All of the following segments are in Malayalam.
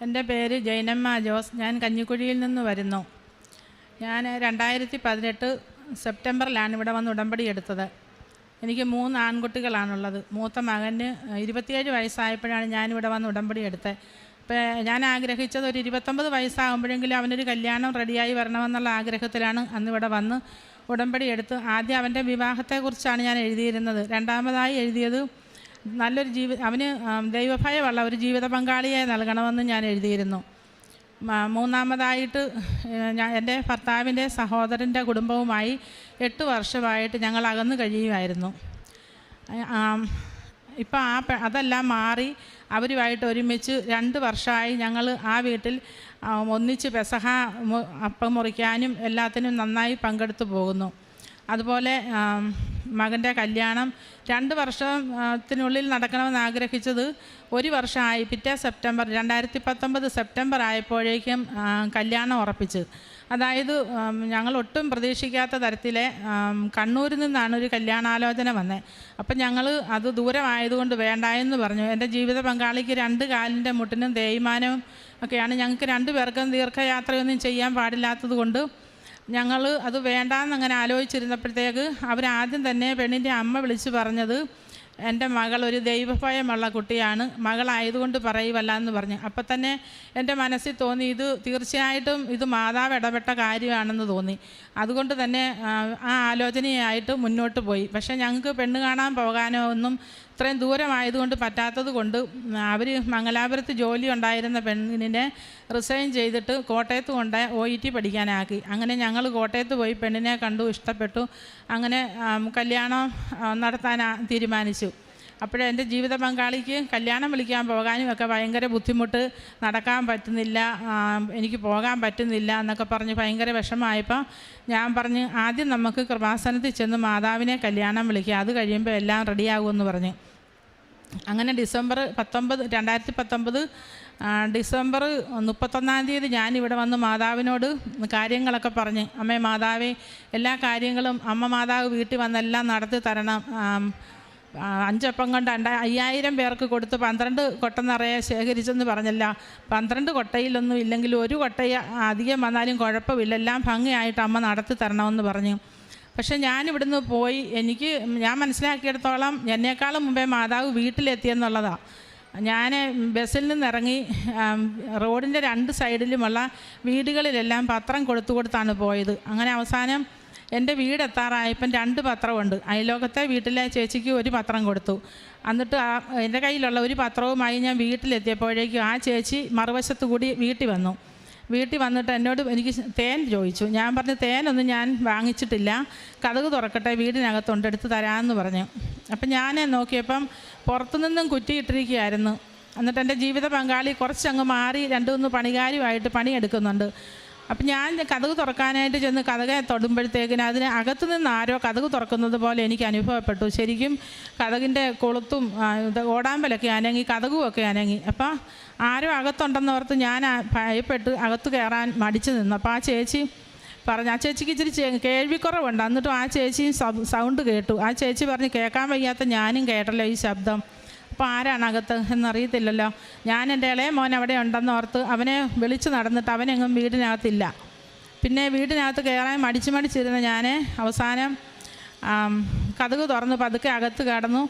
എൻ്റെ പേര് ജൈനമ്മ ജോസ്. ഞാൻ കഞ്ഞിക്കുഴിയിൽ നിന്ന് വരുന്നു. ഞാൻ 2018 സെപ്റ്റംബറിലാണ് ഇവിടെ വന്ന് ഉടമ്പടി എടുത്തത്. എനിക്ക് 3 ആൺകുട്ടികളാണുള്ളത്. മൂത്ത മകന് 27 വയസ്സായപ്പോഴാണ് ഞാനിവിടെ വന്ന് ഉടമ്പടി എടുത്തത്. അപ്പോൾ ഞാൻ ആഗ്രഹിച്ചത് ഒരു 29 വയസ്സാകുമ്പോഴെങ്കിലും അവനൊരു കല്യാണം റെഡിയായി വരണമെന്നുള്ള ആഗ്രഹത്തിലാണ് അന്നിവിടെ വന്ന് ഉടമ്പടി എടുത്ത്. ആദ്യം അവൻ്റെ വിവാഹത്തെക്കുറിച്ചാണ് ഞാൻ എഴുതിയിരുന്നത്. രണ്ടാമതായി എഴുതിയത് നല്ലൊരു അവന് ദൈവഭയമുള്ള ഒരു ജീവിത പങ്കാളിയെ നൽകണമെന്ന് ഞാൻ എഴുതിയിരുന്നു. മൂന്നാമതായിട്ട് എൻ്റെ ഭർത്താവിൻ്റെ സഹോദരൻ്റെ കുടുംബവുമായി 8 വർഷമായിട്ട് ഞങ്ങൾ അകന്നു കഴിയുമായിരുന്നു. ഇപ്പം അതെല്ലാം മാറി അവരുമായിട്ട് ഒരുമിച്ച് 2 വർഷമായി ഞങ്ങൾ ആ വീട്ടിൽ ഒന്നിച്ച് പെസഹ അപ്പം മുറിക്കാനും എല്ലാത്തിനും നന്നായി പങ്കെടുത്തു പോകുന്നു. അതുപോലെ മകൻ്റെ കല്യാണം 2 വർഷത്തിനുള്ളിൽ നടക്കണമെന്ന് ആഗ്രഹിച്ചത് 1 വർഷമായി. പിറ്റേ സെപ്റ്റംബർ 2019 സെപ്റ്റംബർ ആയപ്പോഴേക്കും കല്യാണം ഉറപ്പിച്ച്. അതായത് ഞങ്ങൾ ഒട്ടും പ്രതീക്ഷിക്കാത്ത തരത്തിലെ കണ്ണൂരിൽ നിന്നാണ് ഒരു കല്യാണാലോചന വന്നത്. അപ്പം ഞങ്ങൾ അത് ദൂരമായതുകൊണ്ട് വേണ്ടായെന്ന് പറഞ്ഞു. എൻ്റെ ജീവിത പങ്കാളിക്ക് 2 കാലിൻ്റെ മുട്ടിനും തേയ്മാനവും ഒക്കെയാണ്. ഞങ്ങൾക്ക് 2 പേർക്കും ദീർഘയാത്രയൊന്നും ചെയ്യാൻ പാടില്ലാത്തത് കൊണ്ട് ഞങ്ങൾ അത് വേണ്ടാന്നങ്ങനെ ആലോചിച്ചിരുന്നപ്പോഴത്തേക്ക് അവരാദ്യം തന്നെ പെണ്ണിൻ്റെ അമ്മ വിളിച്ച് പറഞ്ഞത് എൻ്റെ മകൾ ഒരു ദൈവഭയമുള്ള കുട്ടിയാണ്, മകളായതുകൊണ്ട് പറയുവല്ല എന്ന് പറഞ്ഞു. അപ്പം തന്നെ എൻ്റെ മനസ്സിൽ തോന്നി ഇത് തീർച്ചയായിട്ടും ഇത് മാതാവ് ഇടപെട്ട കാര്യമാണെന്ന് തോന്നി. അതുകൊണ്ട് തന്നെ ആ ആലോചനയായിട്ട് മുന്നോട്ട് പോയി. പക്ഷേ ഞങ്ങൾക്ക് പെണ്ണ് കാണാൻ പോകാനോ ഒന്നും ഇത്രയും ദൂരമായതുകൊണ്ട് പറ്റാത്തത് കൊണ്ട് അവർ മംഗലാപുരത്ത് ജോലി ഉണ്ടായിരുന്ന പെണ്ണിനെ റിസൈൻ ചെയ്തിട്ട് കോട്ടയത്ത് കൊണ്ട് OET പഠിക്കാനാക്കി. അങ്ങനെ ഞങ്ങൾ കോട്ടയത്ത് പോയി പെണ്ണിനെ കണ്ടു, ഇഷ്ടപ്പെട്ടു. അങ്ങനെ കല്യാണം നടത്താൻ തീരുമാനിച്ചു. അപ്പോഴേ എൻ്റെ ജീവിത പങ്കാളിക്ക് കല്യാണം വിളിക്കാൻ പോകാനും ഒക്കെ ഭയങ്കര ബുദ്ധിമുട്ട്, നടക്കാൻ പറ്റുന്നില്ല, എനിക്ക് പോകാൻ പറ്റുന്നില്ല എന്നൊക്കെ പറഞ്ഞ് ഭയങ്കര വിഷമമായപ്പോൾ ഞാൻ പറഞ്ഞ് ആദ്യം നമുക്ക് കൃപാസനത്തിൽ ചെന്ന് മാതാവിനെ കല്യാണം വിളിക്കുക, അത് കഴിയുമ്പോൾ എല്ലാം റെഡിയാകുമെന്ന് പറഞ്ഞു. അങ്ങനെ ഡിസംബർ 2019 ഡിസംബർ 31-ാം തീയതി ഞാനിവിടെ വന്ന് മാതാവിനോട് കാര്യങ്ങളൊക്കെ പറഞ്ഞ്, അമ്മേ മാതാവേ എല്ലാ കാര്യങ്ങളും അമ്മ മാതാവ് വീട്ടിൽ വന്നെല്ലാം നടത്തി തരണം. 5 അപ്പം കൊണ്ട് 5000 പേർക്ക് കൊടുത്ത് 12 കൊട്ട നിറയെ ശേഖരിച്ചെന്ന് പറഞ്ഞല്ല. 12 കൊട്ടയിലൊന്നും ഇല്ലെങ്കിൽ 1 കൊട്ട അധികം വന്നാലും കുഴപ്പമില്ല, എല്ലാം ഭംഗിയായിട്ട് അമ്മ നടത്തി തരണമെന്ന് പറഞ്ഞു. പക്ഷേ ഞാനിവിടുന്ന് പോയി ഞാൻ മനസ്സിലാക്കിയിടത്തോളം എന്നേക്കാളും മുമ്പേ മാതാവ് വീട്ടിലെത്തിയെന്നുള്ളതാണ്. ഞാൻ ബസ്സിൽ നിന്നിറങ്ങി റോഡിൻ്റെ 2 സൈഡിലുമുള്ള വീടുകളിലെല്ലാം പത്രം കൊടുത്താണ് പോയത്. അങ്ങനെ അവസാനം എൻ്റെ വീടെത്താറായപ്പം 2 പത്രമുണ്ട്. അയലോകത്തെ വീട്ടിലെ ചേച്ചിക്ക് 1 പത്രം കൊടുത്തു. എന്നിട്ട് എൻ്റെ കയ്യിലുള്ള 1 പത്രവുമായി ഞാൻ വീട്ടിലെത്തിയപ്പോഴേക്കും ആ ചേച്ചി മറുവശത്ത് കൂടി വീട്ടിൽ വന്നു. വീട്ടിൽ വന്നിട്ട് എന്നോട് എനിക്ക് തേൻ ചോദിച്ചു. ഞാൻ പറഞ്ഞു തേനൊന്നും ഞാൻ വാങ്ങിച്ചിട്ടില്ല, കതക് തുറക്കട്ടെ, വീടിനകത്തുണ്ട്, എടുത്ത് തരാമെന്ന് പറഞ്ഞു. അപ്പം ഞാൻ നോക്കിയപ്പം പുറത്തുനിന്നും കുറ്റിയിട്ടിരിക്കുകയായിരുന്നു. എന്നിട്ട് എൻ്റെ ജീവിത പങ്കാളി കുറച്ചങ്ങ് മാറി 2-3 പണിക്കാരുമായിട്ട് പണിയെടുക്കുന്നുണ്ട്. അപ്പം ഞാൻ കതക് തുറക്കാനായിട്ട് ചെന്ന് കതകെ തൊടുമ്പോഴത്തേക്കിന് അതിന് അകത്തു നിന്ന് ആരോ കതക് തുറക്കുന്നത് പോലെ എനിക്ക് അനുഭവപ്പെട്ടു. ശരിക്കും കതകിൻ്റെ കൊളുത്തും ഓടാമ്പലൊക്കെ അനങ്ങി, കതകുമൊക്കെ അനങ്ങി. അപ്പം ആരോ അകത്തുണ്ടെന്നോർത്ത് ഞാൻ ഭയപ്പെട്ട് അകത്ത് കയറാൻ മടിച്ചു നിന്നു. അപ്പോൾ ആ ചേച്ചി പറഞ്ഞു, ആ ചേച്ചിക്ക് ഇച്ചിരി കേൾവിക്കുറവുണ്ട്, എന്നിട്ടും ആ ചേച്ചി സൗണ്ട് കേട്ടു. ആ ചേച്ചി പറഞ്ഞ് കേൾക്കാൻ വയ്യാത്ത ഞാനും കേട്ടല്ലോ ഈ ശബ്ദം. അപ്പോൾ ആരാണ് അകത്ത് എന്നറിയത്തില്ലല്ലോ. ഞാൻ എൻ്റെ ഇളയ മോൻ അവിടെ ഉണ്ടെന്നോർത്ത് അവനെ വിളിച്ച് നടന്നിട്ട് അവനെങ്ങും വീടിനകത്തില്ല. പിന്നെ വീടിനകത്ത് കയറാൻ മടിച്ചിരുന്ന ഞാൻ അവസാനം കതക് തുറന്ന് പതുക്കെ അകത്ത് കടന്നു.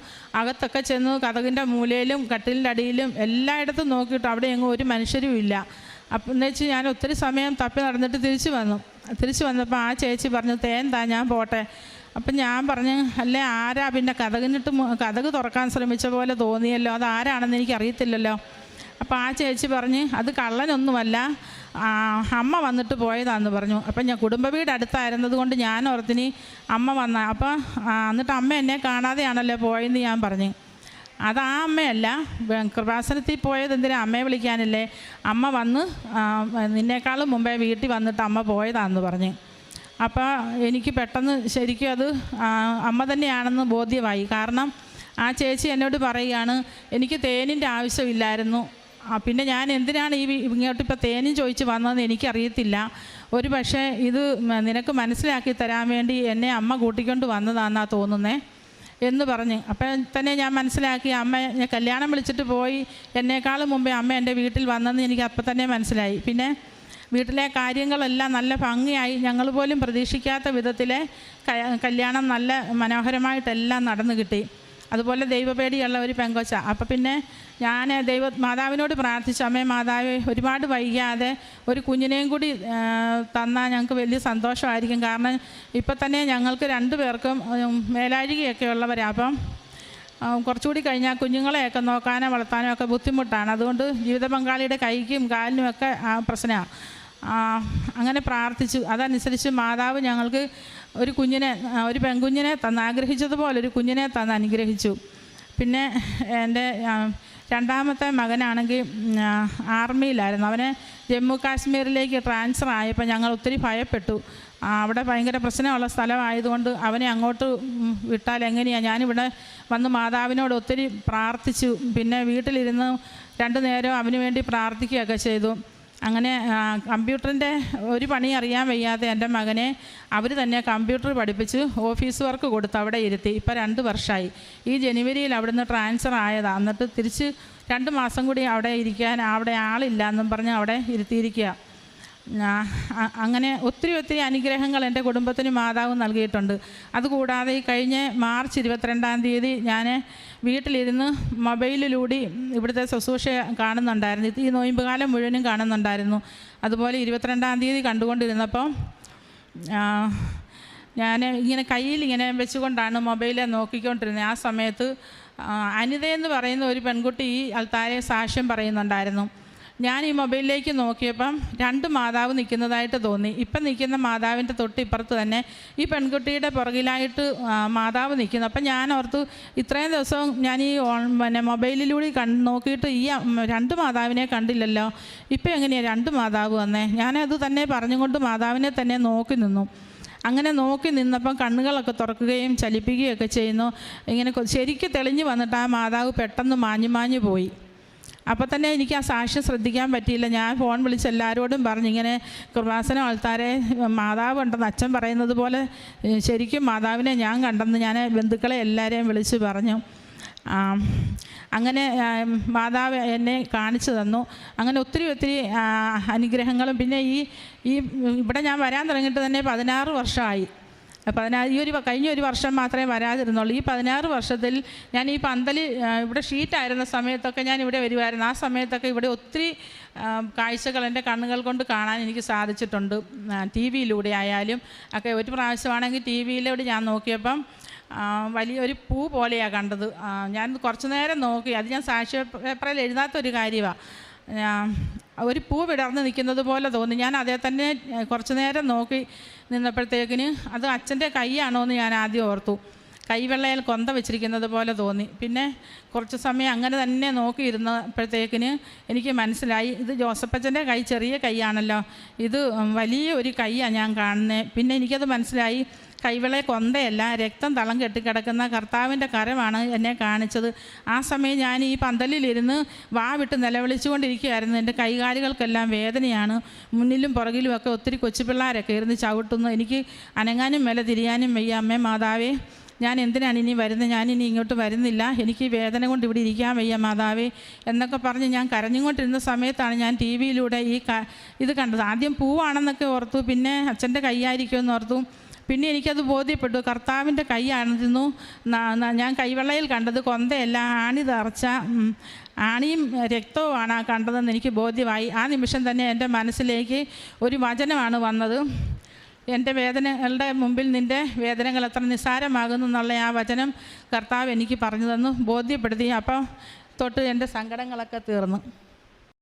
അകത്തൊക്കെ ചെന്നു കതകിൻ്റെ മൂലയിലും കട്ടിലിൻ്റെ അടിയിലും എല്ലായിടത്തും നോക്കിയിട്ട് അവിടെ എങ്ങും ഒരു മനുഷ്യരും ഇല്ല. അപ്പം എന്ന് വെച്ച് ഞാൻ ഒത്തിരി സമയം തപ്പി നടന്നിട്ട് തിരിച്ചു വന്നപ്പോൾ ആ ചേച്ചി പറഞ്ഞു തേൻ താ, ഞാൻ പോട്ടെ. അപ്പം ഞാൻ പറഞ്ഞു അല്ലേ ആരാ, പിന്നെ കതക് തുറക്കാൻ ശ്രമിച്ച പോലെ തോന്നിയല്ലോ, അതാരാണെന്ന് എനിക്കറിയത്തില്ലല്ലോ. അപ്പോൾ ആ ചേച്ചി പറഞ്ഞ് അത് കള്ളനൊന്നുമല്ല, അമ്മ വന്നിട്ട് പോയതാണെന്ന് പറഞ്ഞു. അപ്പം ഞാൻ കുടുംബ വീട് അടുത്തായിരുന്നത് കൊണ്ട് ഞാൻ ഓർത്തിനി അമ്മ വന്ന. അപ്പം എന്നിട്ട് അമ്മ എന്നെ കാണാതെയാണല്ലോ പോയെന്ന് ഞാൻ പറഞ്ഞു. അത് ആ അമ്മയല്ല, കൃപാസനത്തിൽ പോയത് എന്തിനാ, അമ്മയെ വിളിക്കാനല്ലേ. അമ്മ വന്ന് നിന്നേക്കാളും മുമ്പേ വീട്ടിൽ വന്നിട്ട് അമ്മ പോയതാണെന്ന് പറഞ്ഞു. അപ്പോൾ എനിക്ക് പെട്ടെന്ന് ശരിക്കും അത് അമ്മ തന്നെയാണെന്ന് ബോധ്യമായി. കാരണം ആ ചേച്ചി എന്നോട് പറയുകയാണ് എനിക്ക് തേനിൻ്റെ ആവശ്യമില്ലായിരുന്നു, പിന്നെ ഞാൻ എന്തിനാണ് ഇങ്ങോട്ടിപ്പോൾ തേനും ചോദിച്ച് വന്നതെന്ന് എനിക്കറിയത്തില്ല. ഒരു പക്ഷേ ഇത് നിനക്ക് മനസ്സിലാക്കി തരാൻ വേണ്ടി എന്നെ അമ്മ കൂട്ടിക്കൊണ്ട് വന്നതാണെന്നാണ് തോന്നുന്നത്. എന്ന് പറഞ്ഞ്. അപ്പം തന്നെ ഞാൻ മനസ്സിലാക്കി അമ്മ കല്യാണം വിളിച്ചിട്ട് പോയി എന്നേക്കാളും മുമ്പേ അമ്മ എൻ്റെ വീട്ടിൽ വന്നെന്ന് എനിക്ക് അപ്പം തന്നെ മനസ്സിലായി. പിന്നെ വീട്ടിലെ കാര്യങ്ങളെല്ലാം നല്ല ഭംഗിയായി, ഞങ്ങൾ പോലും പ്രതീക്ഷിക്കാത്ത വിധത്തിലെ കല്യാണം നല്ല മനോഹരമായിട്ടെല്ലാം നടന്നു കിട്ടി. അതുപോലെ ദൈവപേടിയുള്ള ഒരു പെങ്കൊച്ച. അപ്പം പിന്നെ ഞാൻ മാതാവിനോട് പ്രാർത്ഥിച്ചു, അമ്മേ മാതാവേ, ഒരുപാട് വൈകാതെ ഒരു കുഞ്ഞിനെയും കൂടി തന്നാൽ ഞങ്ങൾക്ക് വലിയ സന്തോഷമായിരിക്കും. കാരണം ഇപ്പം തന്നെ ഞങ്ങൾക്ക് 2 പേർക്കും മേലാഴികയൊക്കെ ഉള്ളവരാണ്. അപ്പം കുറച്ചുകൂടി കഴിഞ്ഞാൽ കുഞ്ഞുങ്ങളെയൊക്കെ നോക്കാനോ വളർത്താനോ ഒക്കെ ബുദ്ധിമുട്ടാണ്. അതുകൊണ്ട് ജീവിത പങ്കാളിയുടെ കൈക്കും കാലിനുമൊക്കെ പ്രശ്നമാണ്. അങ്ങനെ പ്രാർത്ഥിച്ചു. അതനുസരിച്ച് മാതാവ് ഞങ്ങൾക്ക് ഒരു പെൺകുഞ്ഞിനെ ആഗ്രഹിച്ചതുപോലെ ഒരു കുഞ്ഞിനെ തന്ന് അനുഗ്രഹിച്ചു. പിന്നെ എൻ്റെ രണ്ടാമത്തെ മകനാണെങ്കിൽ ആർമിയിലായിരുന്നു. അവനെ ജമ്മു കാശ്മീരിലേക്ക് ട്രാൻസ്ഫർ ആയപ്പോൾ ഞങ്ങൾ ഒത്തിരി ഭയപ്പെട്ടു. അവിടെ ഭയങ്കര പ്രശ്നമുള്ള സ്ഥലമായതുകൊണ്ട് അവനെ അങ്ങോട്ട് വിട്ടാൽ എങ്ങനെയാണ്. ഞാനിവിടെ വന്ന് മാതാവിനോട് ഒത്തിരി പ്രാർത്ഥിച്ചു. പിന്നെ വീട്ടിലിരുന്ന് 2 നേരം അവന് വേണ്ടി പ്രാർത്ഥിക്കുകയൊക്കെ ചെയ്തു. അങ്ങനെ കമ്പ്യൂട്ടറിൻ്റെ ഒരു പണി അറിയാൻ വയ്യാതെ എൻ്റെ മകനെ അവർ തന്നെ കമ്പ്യൂട്ടർ പഠിപ്പിച്ച് ഓഫീസ് വർക്ക് കൊടുത്ത് അവിടെ ഇരുത്തി. ഇപ്പോൾ 2 വർഷമായി. ഈ ജനുവരിയിൽ അവിടുന്ന് ട്രാൻസ്ഫർ ആയതാണ്. എന്നിട്ട് തിരിച്ച് 2 മാസം കൂടി അവിടെ ഇരിക്കാൻ അവിടെ ആളില്ല എന്നും പറഞ്ഞ് അവിടെ ഇരുത്തിയിരിക്കുക. അങ്ങനെ ഒത്തിരി അനുഗ്രഹങ്ങൾ എൻ്റെ കുടുംബത്തിന് മാതാവ് നൽകിയിട്ടുണ്ട്. അതുകൂടാതെ ഈ കഴിഞ്ഞ മാർച്ച് 22-ാം തീയതി ഞാൻ വീട്ടിലിരുന്ന് മൊബൈലിലൂടെ ഇവിടുത്തെ ശുശ്രൂഷ കാണുന്നുണ്ടായിരുന്നു. ഈ നോയമ്പുകാലം മുഴുവനും കാണുന്നുണ്ടായിരുന്നു. അതുപോലെ 22-ാം തീയതി കണ്ടുകൊണ്ടിരുന്നപ്പോൾ ഞാൻ ഇങ്ങനെ കയ്യിൽ ഇങ്ങനെ വെച്ചുകൊണ്ടാണ് മൊബൈലിൽ നോക്കിക്കൊണ്ടിരുന്നത്. ആ സമയത്ത് അനിതയെന്ന് പറയുന്ന ഒരു പെൺകുട്ടി ഈ അൾത്താരെ സാക്ഷ്യം പറയുന്നുണ്ടായിരുന്നു. ഞാൻ ഈ മൊബൈലിലേക്ക് നോക്കിയപ്പം 2 മാതാവ് നിൽക്കുന്നതായിട്ട് തോന്നി. ഇപ്പം നിൽക്കുന്ന മാതാവിൻ്റെ തൊട്ടിപ്പുറത്ത് തന്നെ ഈ പെൺകുട്ടിയുടെ പുറകിലായിട്ട് മാതാവ് നിൽക്കുന്നു. അപ്പം ഞാൻ ഓർത്തു, ഇത്രയും ദിവസം ഞാൻ ഈ മൊബൈലിലൂടെ നോക്കിയിട്ട് ഈ 2 മാതാവിനെ കണ്ടില്ലല്ലോ, ഇപ്പം എങ്ങനെയാണ് 2 മാതാവ് വന്നേ? ഞാനത് തന്നെ പറഞ്ഞുകൊണ്ട് മാതാവിനെ തന്നെ നോക്കി നിന്നു. അങ്ങനെ നോക്കി നിന്നപ്പം കണ്ണുകളൊക്കെ തുറക്കുകയും ചലിപ്പിക്കുകയൊക്കെ ചെയ്യുന്നു. ഇങ്ങനെ ശരിക്കും തെളിഞ്ഞു വന്നിട്ട് ആ മാതാവ് പെട്ടെന്ന് മാഞ്ഞു പോയി. അപ്പോൾ തന്നെ എനിക്ക് ആ സാക്ഷ്യം ശ്രദ്ധിക്കാൻ പറ്റിയില്ല. ഞാൻ ഫോൺ വിളിച്ച് എല്ലാവരോടും പറഞ്ഞു, ഇങ്ങനെ കൃപാസന ആൾക്കാരെ മാതാവ് ഉണ്ടെന്ന് അച്ഛൻ പറയുന്നത് പോലെ ശരിക്കും മാതാവിനെ ഞാൻ കണ്ടെന്ന് ഞാൻ ബന്ധുക്കളെ എല്ലാവരെയും വിളിച്ച് പറഞ്ഞു. അങ്ങനെ മാതാവ് എന്നെ കാണിച്ചു തന്നു. അങ്ങനെ ഒത്തിരി അനുഗ്രഹങ്ങളും. പിന്നെ ഈ ഇവിടെ ഞാൻ വരാൻ തുടങ്ങിയിട്ട് തന്നെ 16 വർഷമായി. കഴിഞ്ഞ ഒരു വർഷം മാത്രമേ വരാതിരുന്നുള്ളൂ. ഈ 16 വർഷത്തിൽ ഞാൻ ഈ പന്തൽ ഇവിടെ ഷീറ്റായിരുന്ന സമയത്തൊക്കെ ഞാൻ ഇവിടെ വരുമായിരുന്നു. ആ സമയത്തൊക്കെ ഇവിടെ ഒത്തിരി കാഴ്ചകൾ എൻ്റെ കണ്ണുകൾ കൊണ്ട് കാണാൻ എനിക്ക് സാധിച്ചിട്ടുണ്ട്. ടി വിയിലൂടെ ആയാലും ഒക്കെ. ഒരു പ്രാവശ്യമാണെങ്കിൽ ടി വിയിലൂടെ ഞാൻ നോക്കിയപ്പം വലിയൊരു പൂ പോലെയാണ് കണ്ടത്. ഞാൻ കുറച്ച് നേരം നോക്കി. അത് ഞാൻ സാക്ഷ്യ പേപ്പറിൽ എഴുതാത്തൊരു കാര്യമാണ്. ഒരു പൂ വിടർന്ന് നിൽക്കുന്നത് പോലെ തോന്നി. ഞാൻ അതേ തന്നെ കുറച്ച് നേരം നോക്കി നിന്നപ്പോഴത്തേക്കിന് അത് അച്ഛൻ്റെ കൈയാണോ എന്ന് ഞാൻ ആദ്യം ഓർത്തു. കൈവെള്ളയിൽ കൊന്ത വെച്ചിരിക്കുന്നത് പോലെ തോന്നി. പിന്നെ കുറച്ച് സമയം അങ്ങനെ തന്നെ നോക്കിയിരുന്നപ്പോഴത്തേക്കിന് എനിക്ക് മനസ്സിലായി, ഇത് ജോസഫച്ചൻ്റെ കൈ ചെറിയ കൈയാണല്ലോ, ഇത് വലിയ ഒരു കൈയാണ് ഞാൻ കാണുന്നത്. പിന്നെ എനിക്കത് മനസ്സിലായി, കൈവെള്ള കൊന്തയല്ല, രക്തം തളം കെട്ടിക്കിടക്കുന്ന കർത്താവിൻ്റെ കരമാണ് എന്നെ കാണിച്ചത്. ആ സമയം ഞാൻ ഈ പന്തലിലിരുന്ന് വിട്ട് നിലവിളിച്ചുകൊണ്ടിരിക്കുകയായിരുന്നു. എൻ്റെ കൈകാലുകൾക്കെല്ലാം വേദനയാണ്. മുന്നിലും പുറകിലും ഒക്കെ ഒത്തിരി കൊച്ചുപിള്ളേരൊക്കെ ഇരുന്ന് ചവിട്ടുന്നു. എനിക്ക് അനങ്ങാനും മേലെ തിരിയാനും വയ്യ. അമ്മേ മാതാവേ, ഞാൻ എന്തിനാണ് ഇനി വരുന്നത്? ഞാനിനി ഇങ്ങോട്ട് വരുന്നില്ല. എനിക്ക് വേദന കൊണ്ട് ഇവിടെ ഇരിക്കാൻ വയ്യ മാതാവേ എന്നൊക്കെ പറഞ്ഞ് ഞാൻ കരഞ്ഞുകൊണ്ടിരുന്ന സമയത്താണ് ഞാൻ ടി വിയിലൂടെ ഇത് കണ്ടത്. ആദ്യം പൂവാണെന്നൊക്കെ ഓർത്തു, പിന്നെ അച്ഛൻ്റെ കൈയായിരിക്കുമെന്ന് ഓർത്തു. പിന്നെ എനിക്കത് ബോധ്യപ്പെട്ടു, കർത്താവിൻ്റെ കൈയാണെന്നു. ഞാൻ കൈവെള്ളയിൽ കണ്ടത് കൊന്തയല്ല, ആണി തറച്ച ആണിയും രക്തവുമാണ് കണ്ടതെന്ന് എനിക്ക് ബോധ്യമായി. ആ നിമിഷം തന്നെ എൻ്റെ മനസ്സിലേക്ക് ഒരു വചനമാണ് വന്നത്. എൻ്റെ വേദനകളുടെ മുമ്പിൽ നിൻ്റെ വേദനകൾ എത്ര നിസ്സാരമാകുന്നു എന്നുള്ള ആ വചനം കർത്താവ് എനിക്ക് പറഞ്ഞു തന്നു, ബോധ്യപ്പെടുത്തി. അപ്പം തൊട്ട് എൻ്റെ സങ്കടങ്ങളൊക്കെ തീർന്നു.